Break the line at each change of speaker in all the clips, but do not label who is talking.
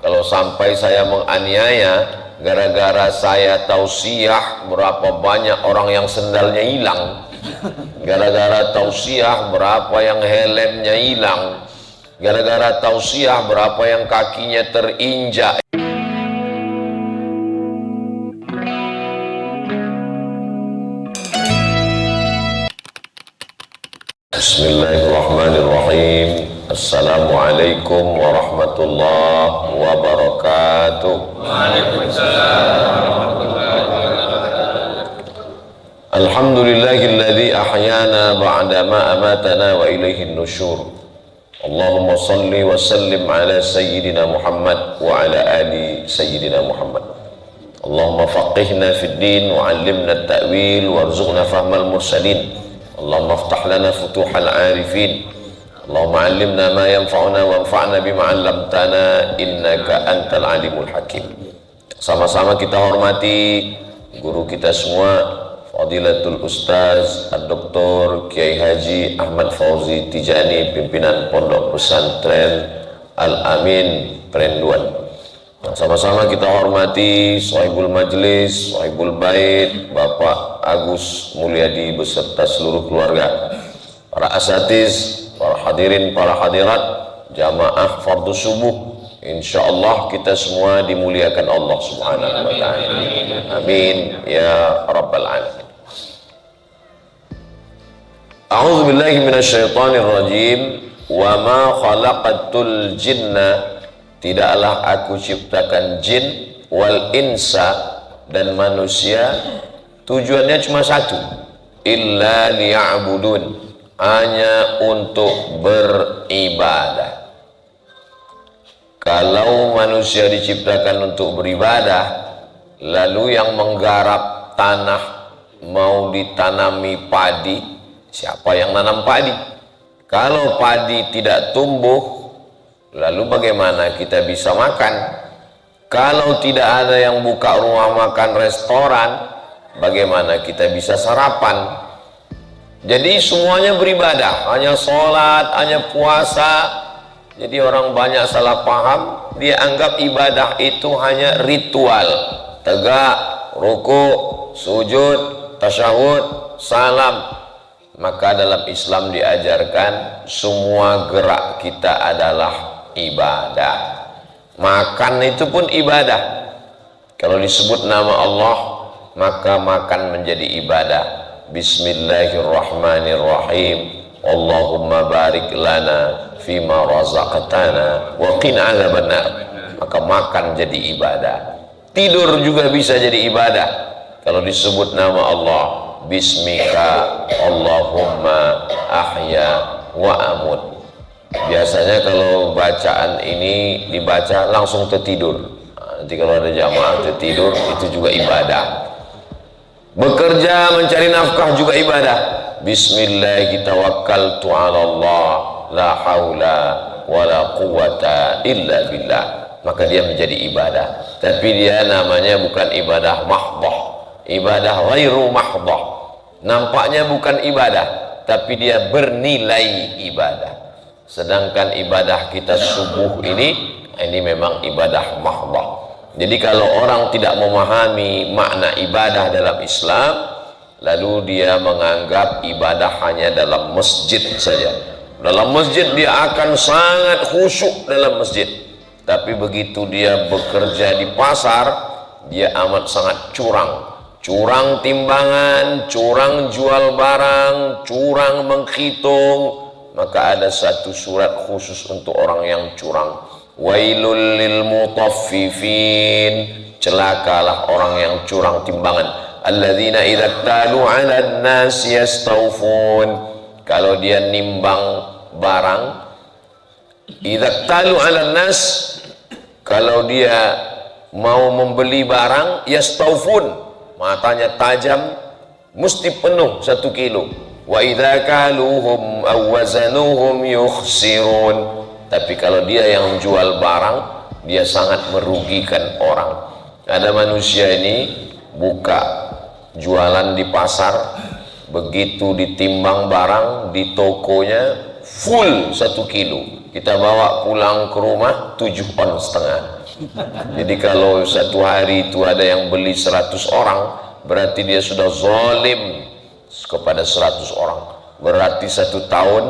Kalau sampai saya menganiaya, gara-gara saya tausiah, berapa banyak orang yang sendalnya hilang. Gara-gara tausiah, berapa yang helmnya hilang. Gara-gara tausiah, berapa yang kakinya terinjak. Bismillahirrahmanirrahim. Assalamualaikum warahmatullahi wabarakatuh. Waalaikumsalam warahmatullahi wabarakatuh. Alhamdulillahilladzi ahyana ba'dama amatana wa ilaihin nusyur. Allahumma salli wa sallim ala sayyidina Muhammad wa ala ali sayyidina Muhammad. Allahumma faqihna fid din wa 'allimna at-ta'wil warzuqna fahmal mursalin. Allahumma aftah lana futuhal arifin. Allahumma 'allimna ma yanfa'una wanfa'na bima 'allamtana innaka antal alimul hakim. Sama-sama kita hormati guru kita semua, Fadilatul Ustaz Dr. Kiai Haji Ahmad Fauzi Tijani, pimpinan Pondok Pesantren Al-Amin Perenduan. Sama-sama kita hormati Sahibul Majlis, Sahibul Bait, Bapak Agus Mulyadi beserta seluruh keluarga, para asatiz, para hadirin, para hadirat, jamaah fardu subuh. Insyaallah kita semua dimuliakan Allah Subhanahu wa ta'ala. Amin ya rabbal alamin. A'udzu billahi minasyaitonir rajim. Wa ma khalaqatul jinna, tidaklah aku ciptakan jin, wal insa, dan manusia, tujuannya cuma satu, illa liya'budun, hanya untuk beribadah. Kalau manusia diciptakan untuk beribadah, lalu yang menggarap tanah mau ditanami padi, siapa yang nanam padi? Kalau padi tidak tumbuh, lalu bagaimana kita bisa makan? Kalau tidak ada yang buka rumah makan, restoran, bagaimana kita bisa sarapan? Jadi semuanya beribadah, hanya sholat, hanya puasa. Jadi orang banyak salah paham, dia anggap ibadah itu hanya ritual, tegak, ruku, sujud, tasyahud, salam. Maka dalam Islam diajarkan semua gerak kita adalah ibadah. Makan itu pun ibadah. Kalau disebut nama Allah, maka makan menjadi ibadah. Bismillahirrahmanirrahim. Allahumma barik lana fima razaqtana wa qina adzabannar. Maka makan jadi ibadah. Tidur juga bisa jadi ibadah. Kalau disebut nama Allah, Bismika Allahumma ahya wa amut. Biasanya kalau bacaan ini dibaca langsung tertidur. Nanti kalau ada jamaah tertidur, itu juga ibadah. Bekerja mencari nafkah juga ibadah. Bismillah tawakkaltu 'ala Allah, la haula wala quwata illa billah. Maka dia menjadi ibadah. Tapi dia namanya bukan ibadah mahdhah, ibadah ghairu mahdhah. Nampaknya bukan ibadah, tapi dia bernilai ibadah. Sedangkan ibadah kita subuh ini memang ibadah mahdhah. Jadi kalau orang tidak memahami makna ibadah dalam Islam, lalu dia menganggap ibadah hanya dalam masjid saja. Dalam masjid dia akan sangat khusyuk dalam masjid. Tapi begitu dia bekerja di pasar, dia amat sangat curang. Curang timbangan, curang jual barang, curang menghitung. Maka ada satu surat khusus untuk orang yang curang. Wailul lil mutaffifin, celakalah orang yang curang timbangan. Alladzina idza talu 'alan nas yastawfun. Kalau dia nimbang barang, idza talu 'alan nas, kalau dia mau membeli barang, yastawfun, matanya tajam, mesti penuh 1 kilo. Wa idza kaluhum aw wazanuhum yukhsirun. Tapi kalau dia yang jual barang, dia sangat merugikan orang. Ada manusia ini buka jualan di pasar, begitu ditimbang barang di tokonya full 1 kilo. Kita bawa pulang ke rumah 7,5 on. Jadi kalau satu hari itu ada yang beli 100 orang, berarti dia sudah zalim kepada 100 orang. Berarti satu tahun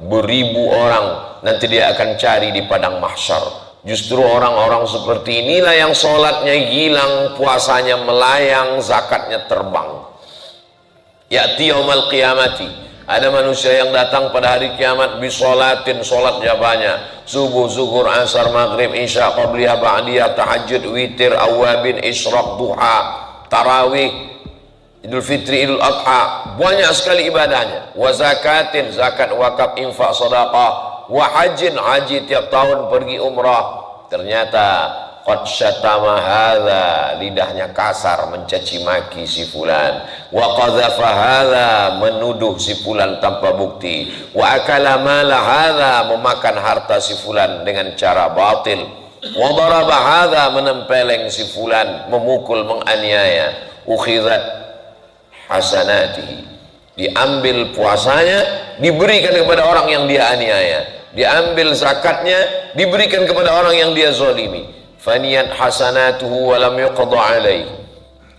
beribu orang nanti dia akan cari di padang mahsyar. Justru orang-orang seperti inilah yang sholatnya hilang, puasanya melayang, zakatnya terbang. Ya'ti yaumal qiyamati, ada manusia yang datang pada hari kiamat bisolatin, sholatnya banyak, subuh, zuhur, asar, maghrib, isya, qabliyah, ba'diyah, tahajud, witir, awabin, isyraq, duha, tarawih, Idul Fitri, Idul Adha, banyak sekali ibadahnya. Wa zakatin, zakat, wakaf, infak, sedekah. Wa hajjin, haji tiap tahun pergi umrah. Ternyata qad syatama hadza, lidahnya kasar mencaci maki si fulan. Wa qadhafa hadza, menuduh si fulan tanpa bukti. Wa akala mala hadza, memakan harta si fulan dengan cara batil. Wa daraba hadza, menempeleng si fulan, memukul, menganiaya. Ukhidhat hasanatihi, diambil puasanya, diberikan kepada orang yang dia aniaya, diambil zakatnya, diberikan kepada orang yang dia zalimi. Faniyat hasanatuhu wa lam yuqda alaih,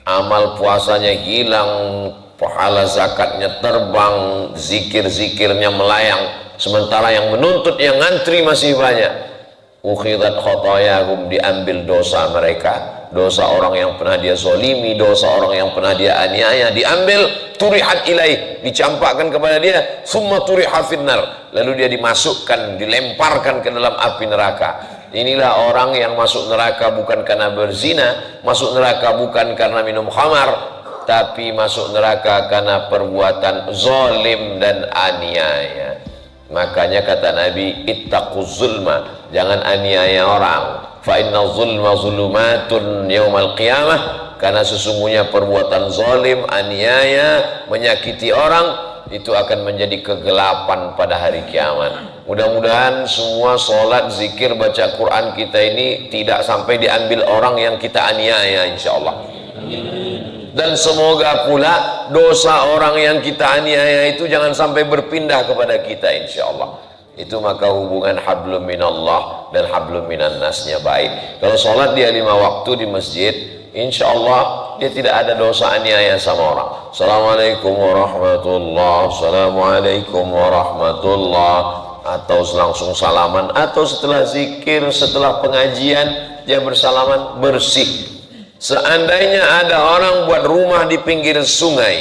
amal puasanya hilang, pahala zakatnya terbang, zikir-zikirnya melayang, sementara yang menuntut, yang ngantri masih banyak. Ukhidat khotoyahum, diambil dosa mereka, dosa orang yang pernah dia zolimi, dosa orang yang pernah dia aniaya, diambil, turihat ilaih, dicampakkan kepada dia, summa turiha finnar, lalu dia dimasukkan, dilemparkan ke dalam api neraka. Inilah orang yang masuk neraka bukan karena berzina, masuk neraka bukan karena minum khamar, tapi masuk neraka karena perbuatan zalim dan aniaya. Makanya kata Nabi, ittaquz zulma, jangan aniaya orang. Fa inna zulma zulumatun yaumal qiyamah, karena sesungguhnya perbuatan zalim, aniaya, menyakiti orang, itu akan menjadi kegelapan pada hari kiamat. Mudah-mudahan semua sholat, zikir, baca Quran kita ini tidak sampai diambil orang yang kita aniaya, insyaallah. Dan semoga pula dosa orang yang kita aniaya itu jangan sampai berpindah kepada kita, insyaallah. Itu maka hubungan hablum minallah dan hablum minan nasnya baik. Kalau sholat dia 5 waktu di masjid, insyaallah dia tidak ada dosa aniaya sama orang. Assalamualaikum warahmatullahi, assalamualaikum warahmatullahi, atau langsung salaman, atau setelah zikir, setelah pengajian dia bersalaman, bersih. Seandainya ada orang buat rumah di pinggir sungai,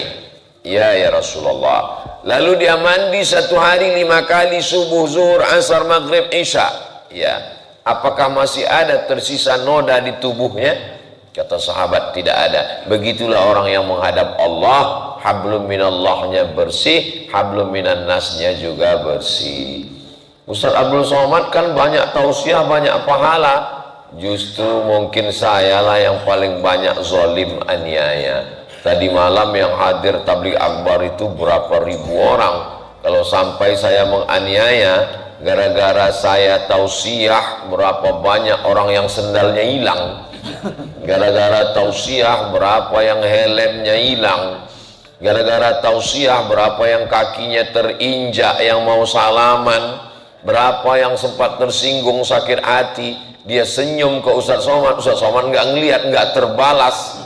ya Rasulullah, lalu dia mandi satu hari 5 kali, subuh, zuhur, asar, maghrib, isya, ya, apakah masih ada tersisa noda di tubuhnya? Kata sahabat, tidak ada. Begitulah orang yang menghadap Allah, hablum minallahnya bersih, hablum minan nasnya juga bersih. Ustaz Abdul Somad kan banyak tausiah, banyak pahala. Justru mungkin saya lah yang paling banyak zalim aniaya. Tadi malam yang hadir tabligh akbar itu berapa ribu orang. Kalau sampai saya menganiaya, gara-gara saya tausiah, berapa banyak orang yang sendalnya hilang. Gara-gara tausiah, berapa yang helmnya hilang. Gara-gara tausiah, berapa yang kakinya terinjak yang mau salaman. Berapa yang sempat tersinggung, sakit hati, dia senyum ke Ustaz Somad, Ustaz Somad nggak ngelihat, nggak terbalas.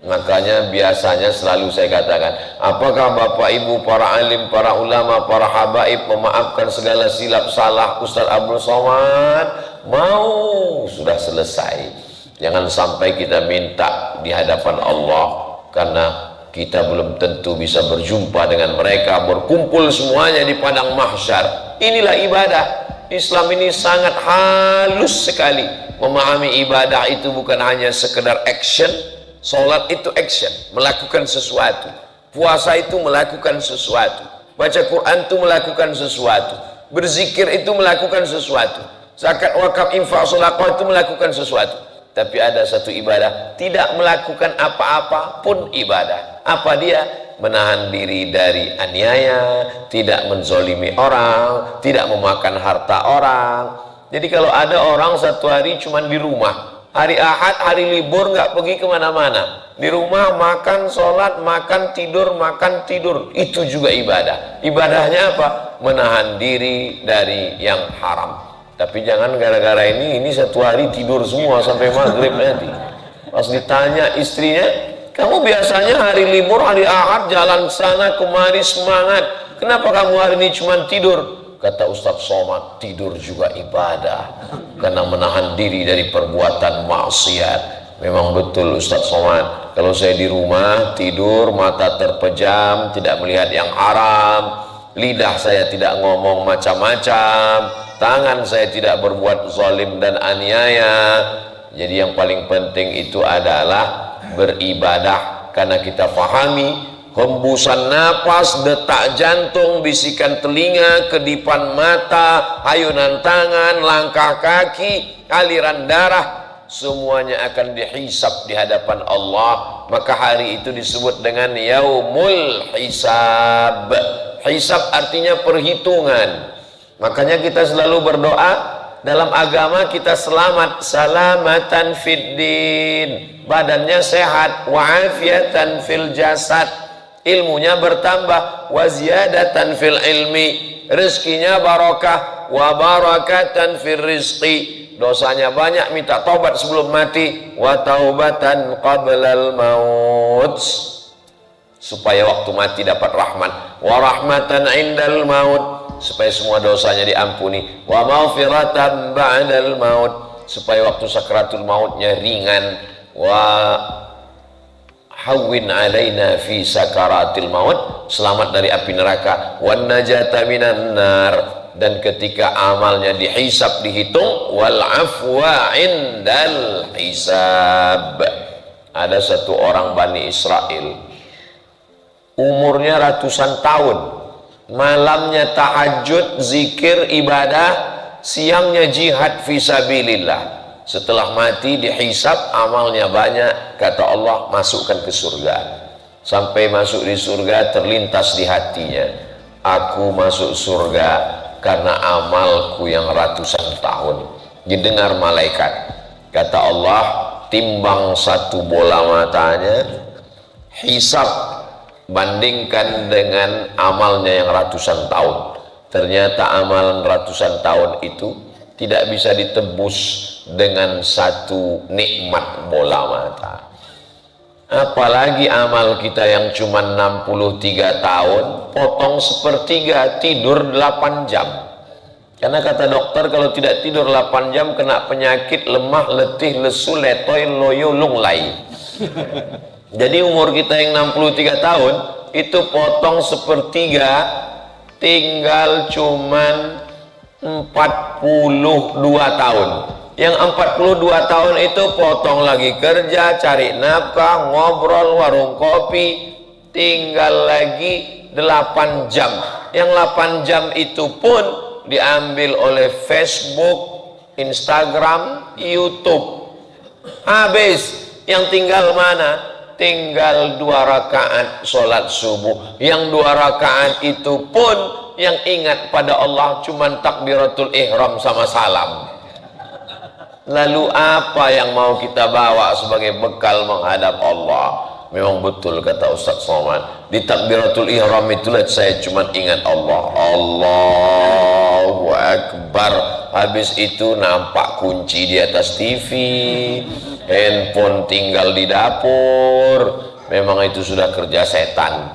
Makanya biasanya selalu saya katakan, apakah Bapak Ibu, para alim, para ulama, para habaib memaafkan segala silap salah Ustaz Abdul Somad? Mau, sudah selesai. Jangan sampai kita minta di hadapan Allah, karena kita belum tentu bisa berjumpa dengan mereka, berkumpul semuanya di padang mahsyar. Inilah ibadah. Islam ini sangat halus sekali. Memahami ibadah itu bukan hanya sekedar action. Sholat itu action, melakukan sesuatu. Puasa itu melakukan sesuatu. Baca Quran itu melakukan sesuatu. Berzikir itu melakukan sesuatu. Zakat, wakaf, infak, sedekah itu melakukan sesuatu. Tapi ada satu ibadah, tidak melakukan apa-apa pun ibadah. Apa dia? Menahan diri dari aniaya, tidak menzolimi orang, tidak memakan harta orang. Jadi kalau ada orang satu hari cuma di rumah, hari Ahad, hari libur, nggak pergi kemana-mana, di rumah makan, sholat, makan, tidur, itu juga ibadah. Ibadahnya apa? Menahan diri dari yang haram. Tapi jangan gara-gara ini satu hari tidur semua sampai maghrib nanti. Pas ditanya istrinya, kamu biasanya hari libur, hari Ahad jalan sana kemari semangat. Kenapa kamu hari ini cuma tidur? Kata Ustadz Somad, tidur juga ibadah. Karena menahan diri dari perbuatan maksiat. Memang betul Ustadz Somad. Kalau saya di rumah tidur, mata terpejam, tidak melihat yang haram. Lidah saya tidak ngomong macam-macam, tangan saya tidak berbuat zalim dan aniaya. Jadi yang paling penting itu adalah beribadah, karena kita fahami hembusan napas, detak jantung, bisikan telinga, kedipan mata, hayunan tangan, langkah kaki, aliran darah, semuanya akan dihisab di hadapan Allah. Maka hari itu disebut dengan yaumul hisab. Hisab artinya perhitungan. Makanya kita selalu berdoa, dalam agama kita selamat, salamatan fid din, badannya sehat, wa'afiatan fil jasad, ilmunya bertambah, wa ziyadatan fil ilmi, rezekinya barakah, wa barakatan fil rizqi, dosanya banyak, minta taubat sebelum mati, wa taubatan qablal maut, supaya waktu mati dapat rahmat, wa rahmatan indal maut, supaya semua dosanya diampuni, wa maghfiratan ba'dal maut, supaya waktu sakratul mautnya ringan, wa hawwin alaina fi sakaratil maut, selamat dari api neraka, wan najata minan nar, dan ketika amalnya dihisab, dihitung, wal afwa indal hisab. Ada satu orang Bani Israel, umurnya ratusan tahun, malamnya tahajud, zikir, ibadah, siangnya jihad fisabilillah. Setelah mati dihisab, amalnya banyak, kata Allah masukkan ke surga. Sampai masuk di surga terlintas di hatinya, aku masuk surga karena amalku yang ratusan tahun. Didengar malaikat, kata Allah, timbang satu bola matanya, hisab, bandingkan dengan amalnya yang ratusan tahun. Ternyata amalan ratusan tahun itu tidak bisa ditebus dengan satu nikmat bola mata. Apalagi amal kita yang cuma 63 tahun, potong sepertiga, tidur 8 jam. Karena kata dokter, kalau tidak tidur 8 jam kena penyakit lemah, letih, lesu, letoy, loyo, lunglai. Jadi umur kita yang 63 tahun itu potong sepertiga, tinggal cuman 42 tahun. Yang 42 tahun itu potong lagi kerja, cari nafkah, ngobrol, warung kopi, tinggal lagi 8 jam. Yang 8 jam itu pun diambil oleh Facebook, Instagram, YouTube. Habis, yang tinggal mana? Tinggal 2 rakaat sholat subuh. Yang 2 rakaat itu pun yang ingat pada Allah cuman takbiratul ihram sama salam. Lalu apa yang mau kita bawa sebagai bekal menghadap Allah? Memang betul kata Ustadz Somad, di takbiratul ihram itulah saya cuma ingat Allah, Allahu Akbar. Habis itu nampak kunci di atas TV, handphone tinggal di dapur. Memang itu sudah kerja setan.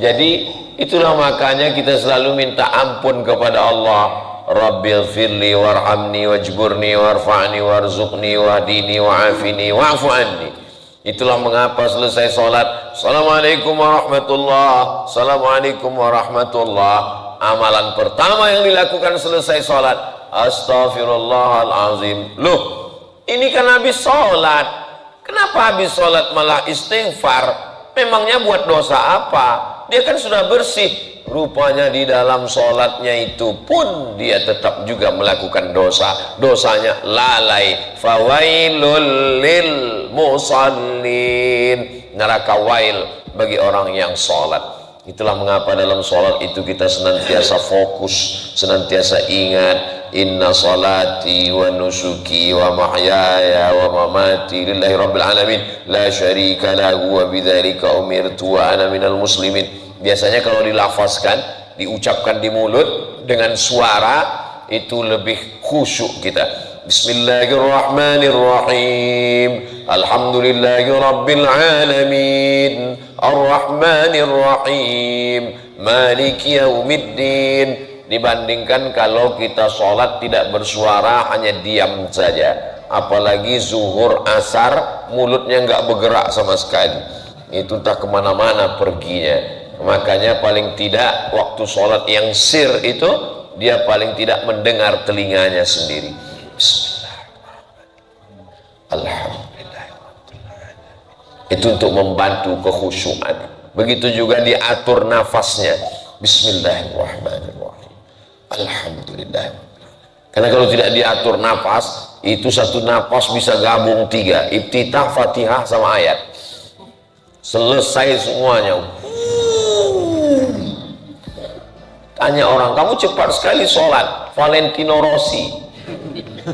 Jadi itulah makanya kita selalu minta ampun kepada Allah. Rabbil firli warhamni wajburni warfa'ni warzuqni wahdini wa'afini wa'fu anni. Itulah mengapa selesai sholat, Assalamualaikum warahmatullah, Assalamualaikum warahmatullah, amalan pertama yang dilakukan selesai sholat, Astaghfirullahalazim. Loh, ini kan habis sholat, kenapa habis sholat malah istighfar? Memangnya buat dosa apa? Dia kan sudah bersih. Rupanya di dalam sholatnya itu pun dia tetap juga melakukan dosa. Dosanya lalai. Fawailul lil musallin, neraka wail bagi orang yang sholat. Itulah mengapa dalam sholat itu kita senantiasa fokus, senantiasa ingat, inna salati wa nusuki wa mahyaya wa mamati lillahi rabbil alamin la syarika lahu wa bidzalika umirtu wa ana minal muslimin. Biasanya kalau dilafazkan, diucapkan di mulut dengan suara itu lebih khusyuk kita. Bismillahirrahmanirrahim. Alhamdulillahirabbil alamin. Arrahmanirrahim. Maliki yaumiddin. Dibandingkan kalau kita sholat tidak bersuara, hanya diam saja. Apalagi zuhur, asar, mulutnya nggak bergerak sama sekali, itu tak kemana-mana perginya. Makanya paling tidak waktu sholat yang sir itu, dia paling tidak mendengar telinganya sendiri. Bismillahirrahmanirrahim. Alhamdulillah. Itu untuk membantu kekhusyuan. Begitu juga diatur nafasnya. Bismillahirrahmanirrahim. Alhamdulillah. Karena kalau tidak diatur nafas, itu satu nafas bisa gabung 3, iftitah, fatihah sama ayat, selesai semuanya. Tanya orang, kamu cepat sekali sholat. Valentino Rossi,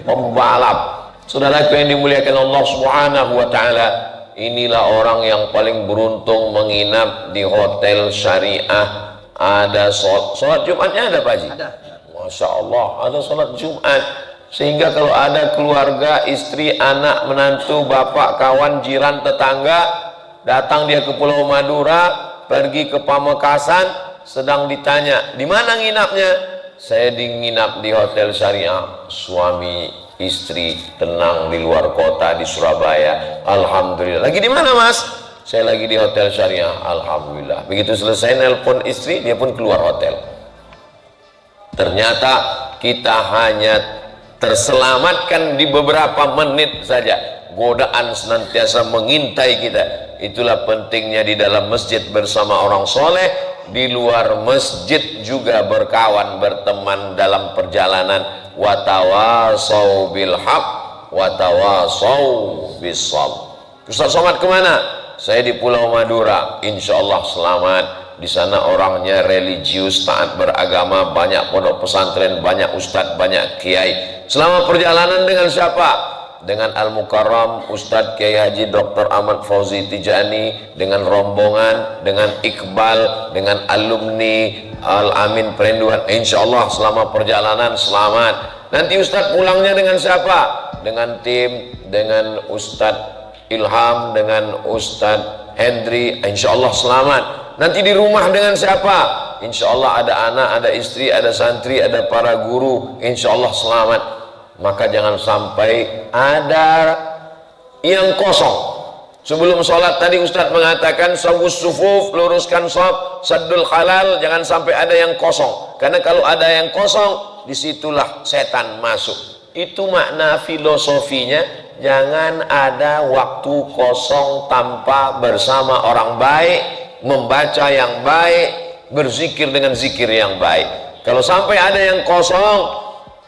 pembalap. Saudaraku yang dimuliakan Allah Subhanahu wa ta'ala, inilah orang yang paling beruntung menginap di hotel syariah. Ada sholat Jumatnya ada Pak Haji? Ada. Masya Allah, ada sholat Jumat. Sehingga kalau ada keluarga, istri, anak, menantu, bapak, kawan, jiran, tetangga, datang dia ke Pulau Madura, pergi ke Pamekasan, sedang ditanya, di mana nginapnya? Saya nginap di hotel syariah. Suami istri tenang di luar kota di Surabaya. Alhamdulillah. Lagi di mana Mas? Saya lagi di hotel syariah. Alhamdulillah. Begitu selesai nelpon istri, dia pun keluar hotel. Ternyata kita hanya terselamatkan di beberapa menit saja. Godaan senantiasa mengintai kita. Itulah pentingnya di dalam masjid bersama orang soleh, di luar masjid juga berkawan, berteman dalam perjalanan. Watawasau bil haq, watawasau bis sabr. Ustaz Somad kemana? Saya di Pulau Madura. Insya Allah selamat. Di sana orangnya religius, taat beragama, banyak pondok pesantren, banyak ustadz, banyak kiai. Selama perjalanan dengan siapa? Dengan Al-Mukarram Ustadz Kiai Haji Dr. Ahmad Fauzi Tijani, dengan rombongan, dengan Iqbal, dengan alumni Al-Amin Perenduan. Insya Allah selama perjalanan selamat. Nanti Ustadz pulangnya dengan siapa? Dengan tim, dengan Ustadz Ilham, dengan Ustadz Hendri. Insya Allah selamat. Nanti di rumah dengan siapa? Insya Allah ada anak, ada istri, ada santri, ada para guru. Insya Allah selamat. Maka jangan sampai ada yang kosong. Sebelum sholat tadi Ustadz mengatakan sawus sufuf, luruskan shaf, saddul halal, jangan sampai ada yang kosong. Karena kalau ada yang kosong, disitulah setan masuk. Itu makna filosofinya. Jangan ada waktu kosong tanpa bersama orang baik, membaca yang baik, berzikir dengan zikir yang baik. Kalau sampai ada yang kosong,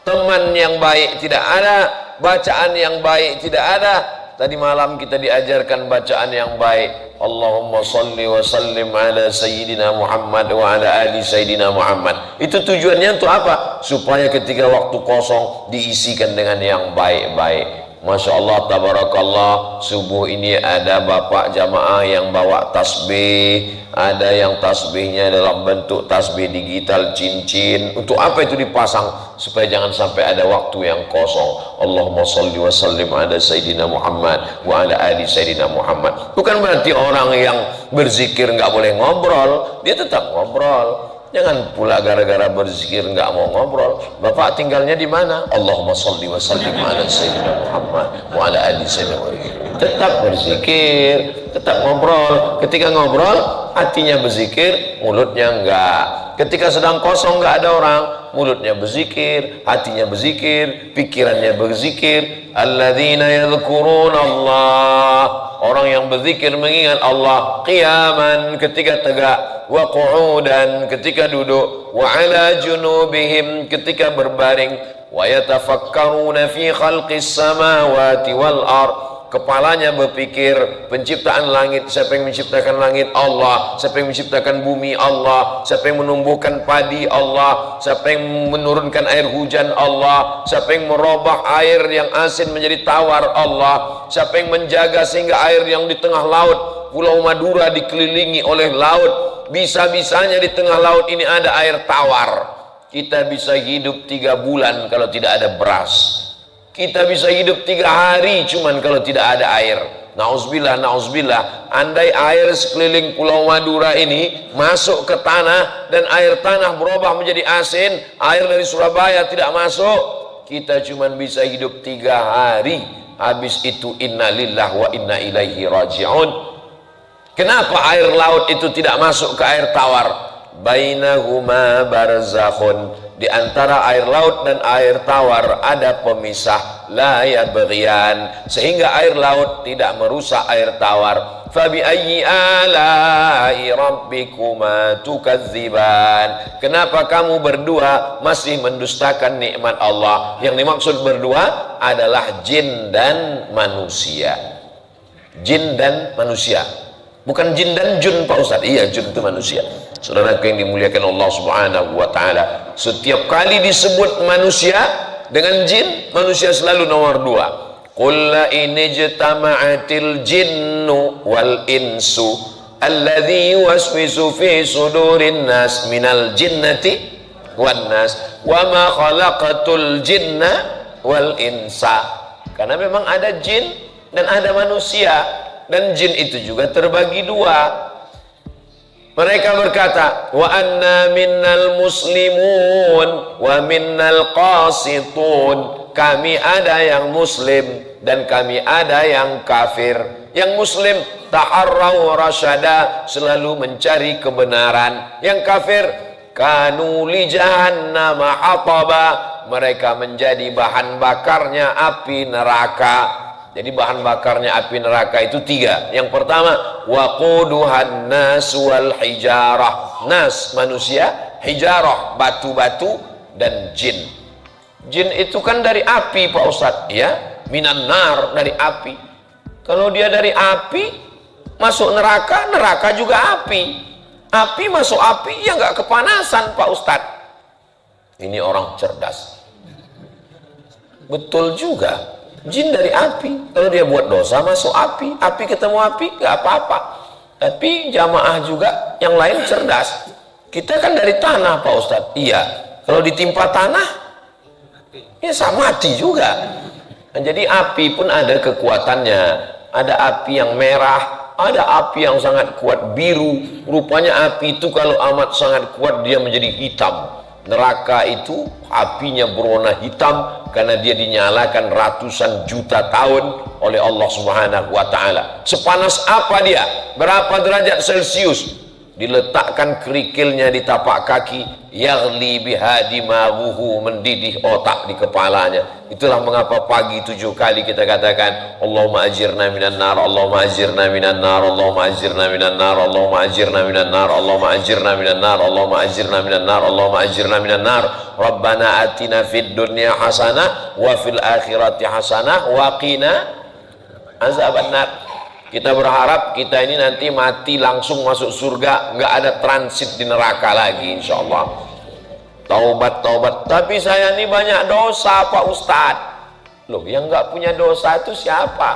teman yang baik tidak ada, bacaan yang baik tidak ada. Tadi malam kita diajarkan bacaan yang baik. Allahumma salli wa sallim ala Sayyidina Muhammad wa ala ali Sayyidina Muhammad. Itu tujuannya untuk apa? Supaya ketika waktu kosong diisikan dengan yang baik-baik. Masya Allah, tabarakallah. Subuh ini ada bapak jamaah yang bawa tasbih, ada yang tasbihnya dalam bentuk tasbih digital cincin. Untuk apa itu dipasang? Supaya jangan sampai ada waktu yang kosong. Allahumma salli wa sallim ala Sayyidina Muhammad wa ala ali Sayyidina Muhammad. Bukan berarti orang yang berzikir nggak boleh ngobrol, dia tetap ngobrol. Jangan pula gara-gara berzikir nggak mau ngobrol. Bapak tinggalnya di mana? Allahumma sholli wa sallim ala Sayyidina Muhammad wa ala ali Sayyidina Muhammad. Tetap berzikir, tetap ngobrol. Ketika ngobrol, hatinya berzikir, mulutnya enggak. Ketika sedang kosong nggak ada orang, mulutnya berzikir, hatinya berzikir, pikirannya berzikir. Alladzina yadhkuruna Allah. Orang yang berzikir mengingat Allah qiyaman ketika tegak, wa qu'udan ketika duduk, wa ala junubihim ketika berbaring, wa yatafakkaruna fi khalqis samawati wal ard. Kepalanya berpikir penciptaan langit, siapa yang menciptakan langit? Allah. Siapa yang menciptakan bumi? Allah. Siapa yang menumbuhkan padi? Allah. Siapa yang menurunkan air hujan? Allah. Siapa yang merubah air yang asin menjadi tawar? Allah. Siapa yang menjaga sehingga air yang di tengah laut Pulau Madura dikelilingi oleh laut, bisa-bisanya di tengah laut ini ada air tawar. Kita bisa hidup 3 bulan kalau tidak ada beras. Kita bisa hidup 3 hari cuman kalau tidak ada air. Nauzubillah, nauzubillah. Andai air sekeliling Pulau Madura ini masuk ke tanah dan air tanah berubah menjadi asin, air dari Surabaya tidak masuk, kita cuman bisa hidup 3 hari. Habis itu innalillah wa inna ilaihi raji'un. Kenapa air laut itu tidak masuk ke air tawar? Bainahuma barzakhun, di antara air laut dan air tawar ada pemisah, la yabghiyan, sehingga air laut tidak merusak air tawar. Fabi ayyi ala'i rabbikuma tukadziban, kenapa kamu berdua masih mendustakan nikmat Allah? Yang dimaksud berdua adalah jin dan manusia. Jin dan manusia, bukan jin dan jun Pak Ustadz. Iya, jun itu manusia. Saudaraku yang dimuliakan Allah Subhanahu wa ta'ala, setiap kali disebut manusia dengan jin, manusia selalu nomor 2. Qul la in ijtama'atil jinnu wal insu alladhi yuwaswisu fi sudurin nas minal jinnati wan nas wa ma khalaqatul jinna wal insa. Karena memang ada jin dan ada manusia, dan jin itu juga terbagi 2. Mereka berkata, wa anna minnal muslimun wa minnal qasitun, kami ada yang muslim dan kami ada yang kafir. Yang muslim taharrau rasyada, selalu mencari kebenaran. Yang kafir kanu li jahannam hataba, mereka menjadi bahan bakarnya api neraka. Jadi bahan bakarnya api neraka itu 3. Yang pertama, waquduhan nas wal hijarah. Nas manusia, hijarah batu-batu, dan jin. Jin itu kan dari api Pak Ustadz, ya, minan nar, dari api. Kalau dia dari api masuk neraka, neraka juga api. Api masuk api, ya nggak kepanasan Pak Ustadz. Ini orang cerdas. Betul juga. Jin dari api, kalau dia buat dosa masuk api, api ketemu api nggak apa-apa. Tapi jamaah juga yang lain cerdas. Kita kan dari tanah Pak Ustadz. Iya, kalau ditimpa tanah ya sama mati juga. Nah, jadi api pun ada kekuatannya. Ada api yang merah, ada api yang sangat kuat biru. Rupanya api itu kalau amat sangat kuat dia menjadi hitam. Neraka itu apinya berwarna hitam karena dia dinyalakan ratusan juta tahun oleh Allah Subhanahu wa ta'ala. Sepanas apa dia? Berapa derajat Celcius? Diletakkan kerikilnya di tapak kaki, yaghli biha dimaguhu, mendidih otak di kepalanya. Itulah mengapa pagi 7 kali kita katakan Allahumma ajirna minan nar, Allahumma ajirna minan nar, Allahumma ajirna minan nar, Allahumma ajirna minan nar, Allahumma ajirna minan nar, Allahumma ajirna minan nar, Allahumma ajirna minan nar. Rabbana atina fid dunya hasanah wa fil akhirati hasanah wa qina azabannar. Kita berharap kita ini nanti mati langsung masuk surga, nggak ada transit di neraka lagi insya Allah. Taubat, taubat. Tapi saya ini banyak dosa Pak Ustadz. Loh, yang nggak punya dosa itu siapa?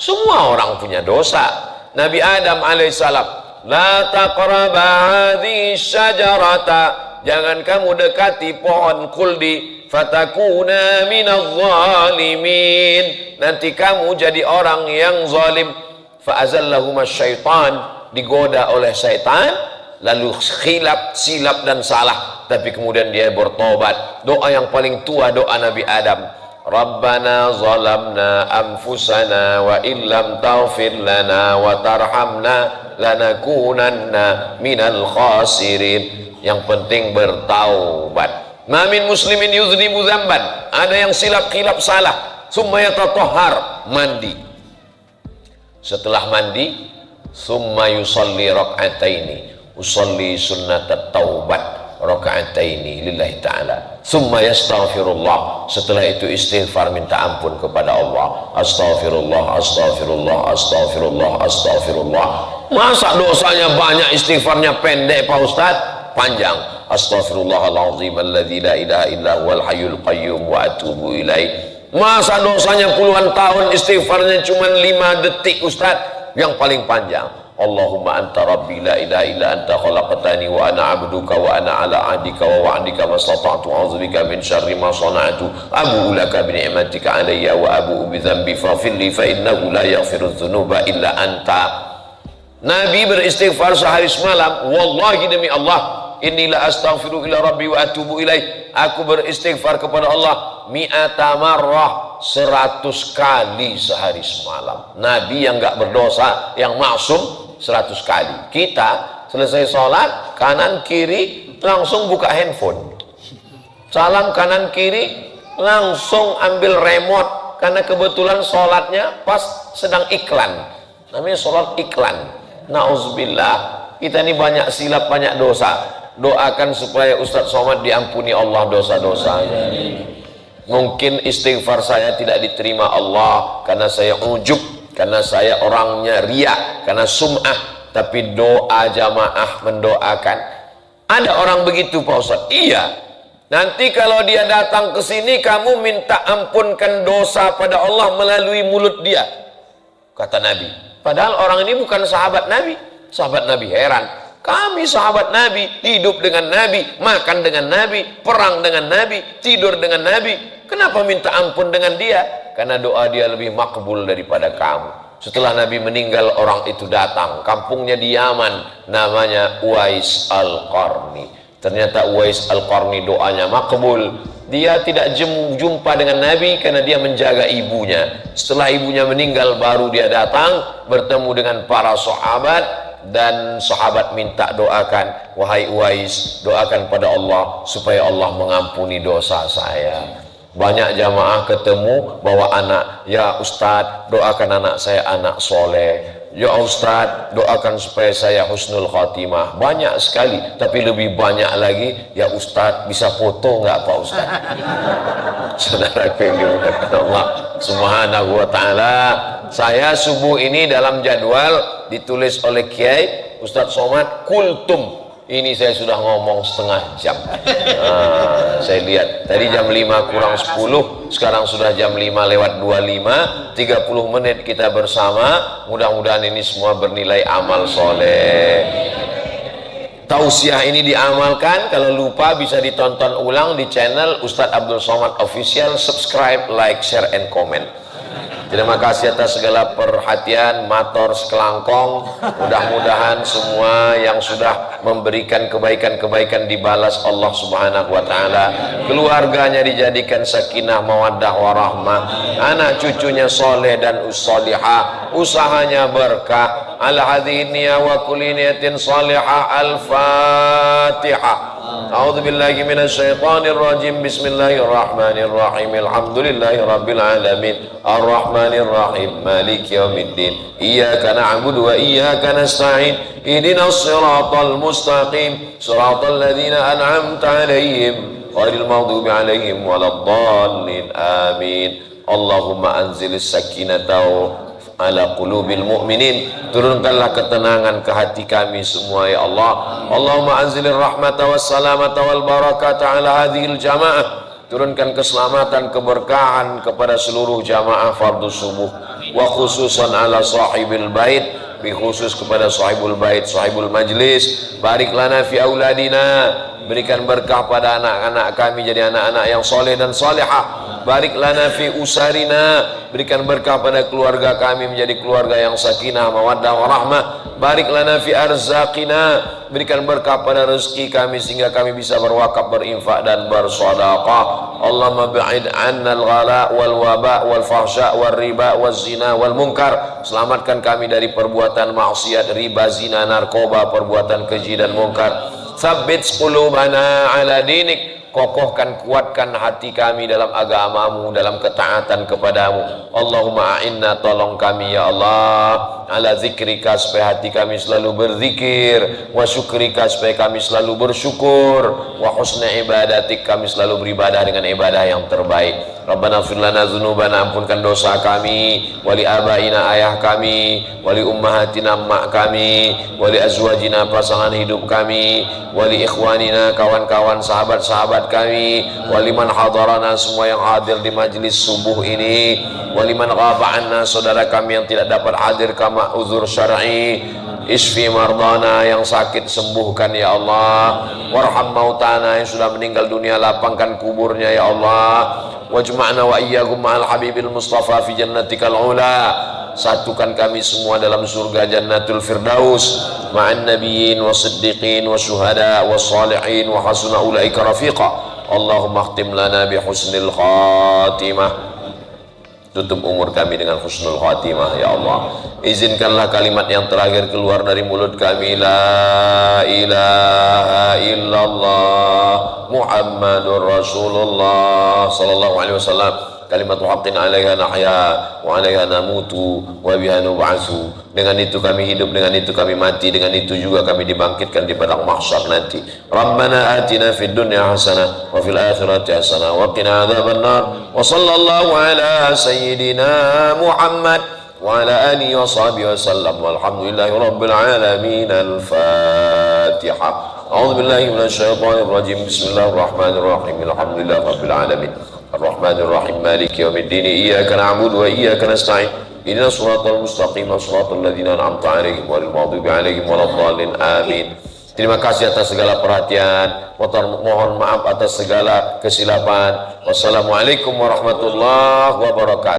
Semua orang punya dosa. Nabi Adam alaihissalam, la taqraba hadhihi syajarata, jangan kamu dekati pohon khuldi, fatakuna minadh zalimin, nanti kamu jadi orang yang zalim. Fa'azallahuma syaitan, digoda oleh syaitan, lalu silap dan salah, tapi kemudian dia bertobat. Doa yang paling tua doa Nabi Adam, Rabbana zalamna anfusana wa illam taghfir lana wa tarhamna lanakunanna minal khasirin. Yang penting bertaubat. Ma min muslimin yuznibu dzamban, ada yang silap-kilap salah, summa yatatahhar, mandi. Setelah mandi, summa yusalli rak'ataini, usalli sunnat taubat rak'ataini lillahi ta'ala, summa yastaghfirullah, setelah itu istighfar, minta ampun kepada Allah. Astaghfirullah, astaghfirullah, astaghfirullah, astaghfirullah. Masa dosanya banyak, istighfarnya pendek Pak Ustadz? Panjang. Astaghfirullahaladzim alladzi la ilaha illa huwal hayyul qayyum wa atubu ilaih. Masa dosanya puluhan tahun, istighfarnya cuma 5 detik Ustadz? Yang paling panjang, Allahumma anta rabbi la ilaha illa anta khalaqtani wa ana abduka wa ana ala ahdika wa wa'dika mastata'tu a'udzubika min syarri ma sana'tu abu'u laka bi ni'matika alayya wa abu'u bi dhanbi faghfir li fa innahu la yaghfiru dzunuba illa anta. Nabi beristighfar sehari semalam, wallahi demi Allah, inilah astaghfiru ila rabbi wa atubu ilaih. Aku beristighfar kepada Allah mi'ata marrah, 100 kali sehari semalam. Nabi yang enggak berdosa, yang maksum, 100 kali. Kita selesai sholat, kanan kiri langsung buka handphone, salam kanan kiri langsung ambil remote, karena kebetulan sholatnya pas sedang iklan, namanya sholat iklan. Nauzubillah, kita ini banyak silap, banyak dosa. Doakan supaya Ustadz Somad diampuni Allah dosa-dosanya. Mungkin istighfar saya tidak diterima Allah karena saya ujub, karena saya orangnya riya, karena sum'ah. Tapi doa jamaah mendoakan. Ada orang begitu Pak Ustadz? Iya. Nanti kalau dia datang ke sini, kamu minta ampunkan dosa pada Allah melalui mulut dia, kata Nabi. Padahal orang ini bukan sahabat Nabi. Sahabat Nabi heran. Kami sahabat Nabi, hidup dengan Nabi, makan dengan Nabi, perang dengan Nabi, tidur dengan Nabi. Kenapa minta ampun dengan dia? Karena doa dia lebih makbul daripada kamu. Setelah Nabi meninggal, orang itu datang. Kampungnya di Yaman, namanya Uwais Al-Qarni. Ternyata Uwais Al-Qarni doanya makbul. Dia tidak jumpa dengan Nabi karena dia menjaga ibunya. Setelah ibunya meninggal, baru dia datang bertemu dengan para sahabat. Dan sahabat minta doakan, wahai Uwais, doakan pada Allah supaya Allah mengampuni dosa saya. Banyak jamaah ketemu bawa anak, ya Ustadz doakan anak saya anak soleh, ya Ustadz doakan supaya saya husnul khatimah. Banyak sekali, tapi lebih banyak lagi, ya Ustadz bisa foto nggak Pak Ustadz? Saudara yang dimuliakan Allah Subhanahu wa ta'ala, saya subuh ini dalam jadwal ditulis oleh Kiai Ustadz Somad kultum. Ini saya sudah ngomong setengah jam. Saya lihat tadi jam 5 kurang 10, sekarang sudah jam 5 lewat 25, 30 menit kita bersama. Mudah-mudahan ini semua bernilai amal soleh. Tausiah ini diamalkan. Kalau lupa bisa ditonton ulang di channel Ustadz Abdul Somad Official. Subscribe, like, share, and comment. Terima kasih atas segala perhatian, matur sekelangkong. Mudah-mudahan semua yang sudah memberikan kebaikan-kebaikan dibalas Allah Subhanahu wa ta'ala. Keluarganya dijadikan sakinah, mawaddah, warahmah. Anak cucunya soleh dan ussolihah. Usahanya berkah. Ala hadhihi niyya wa kulli niyatin salihah. Al-Fatihah. A'udzu billahi minasy syaithanir rajim. Bismillahirrahmanirrahim. Alhamdulillahi rabbil alamin. Arrahmanir rahim. Maliki yaumiddin. Iyyaka na'budu wa iyyaka nasta'in. Ihdinas siratal mustaqim. Siratal ladzina an'amta 'alaihim ghairil maghdubi 'alaihim waladdallin. Amin. Allahumma anzilis sakinata ala qulubil mu'minin. Turunkanlah ketenangan ke hati kami semua ya Allah. Allahumma anzilir rahmata wassalamata wal barakata ala hadhil jamaah. Turunkan keselamatan, keberkahan kepada seluruh jamaah fardu subuh, wa khususan ala sahibil bait, khusus kepada sahibul bait, sahibul majlis. Barik lana fi auladina, berikan berkah pada anak-anak kami jadi anak-anak yang soleh dan salihah. Barik lana fi usarina, berikan berkah pada keluarga kami menjadi keluarga yang sakinah, mawaddah, warahmah. Barik lana fi arzaqina, berikan berkah pada rezeki kami sehingga kami bisa berwakaf, berinfak dan bersedekah. Allahumma ba'id 'anna al-ghala wal waba wal fahsya wal riba waz zina wal munkar. Selamatkan kami dari perbuatan maksiat, riba, zina, narkoba, perbuatan keji dan munkar. Tsabbit qulubana 'ala dinik. Kokohkan, kuatkan hati kami dalam agamamu, dalam ketaatan kepadamu. Allahumma a'inna, tolong kami ya Allah, ala zikrika, supaya hati kami selalu berzikir, wa syukrika, supaya kami selalu bersyukur, wa husna ibadatik, kami selalu beribadah dengan ibadah yang terbaik. Rabbana fir lana dzunubana, ampunkan dosa kami, wali abaina, ayah kami, wali ummahatina, mak kami, wali azwajina, pasangan hidup kami, wali ikhwanina, kawan-kawan, sahabat-sahabat sahabat kami, waliman hadarana, semua yang hadir di majlis subuh ini, waliman ghaba anna, saudara kami yang tidak dapat hadir karena uzur syar'i, isfi mardana, yang sakit sembuhkan ya Allah, warham mautana, yang sudah meninggal dunia lapangkan kuburnya ya Allah, wajma'na wa iyyakum ma'al habibil mustafa fi jannatikal ula, satukan kami semua dalam surga jannatul firdaus ma'an nabiyyin wa siddiqin wa syuhada wa salihin wa hasuna ulaika rafiqa. Allahumma khtim lana bi husnil khatimah, tutup umur kami dengan husnul khatimah ya Allah. Izinkanlah kalimat yang terakhir keluar dari mulut kami, la ilaha illallah Muhammadur Rasulullah sallallahu alaihi wasallam, kalimat haqqin 'alaiha nahya wa 'alaiha namutu wa biha nub'atsu. Dengan itu kami hidup, dengan itu kami mati, dengan itu juga kami dibangkitkan di padang mahsyar nanti. Rabbana atina fid dunya hasanah wa fil akhirati hasanah wa qina adzabannar. Wa sallallahu ala sayyidina Muhammad wa ala alihi wa sahbihi wa sallam. Walhamdulillahi rabbil alamin. Al-Fatihah. A'udzu billahi minasyaitonir rajim. Bismillahirrahmanirrahim. Alhamdulillahi rabbil alamin. Ar-Rahmanir Rahim, Maliki yaumiddin. Iyyaka na'budu wa iyyaka nasta'in. Ihdinas siratal mustaqim, siratal ladzina an'amta 'alaihim ghairil maghdubi 'alaihim waladdallin. Amin. Terima kasih atas segala perhatian. Mohon maaf atas segala kesilapan. Wassalamualaikum warahmatullahi wabarakatuh.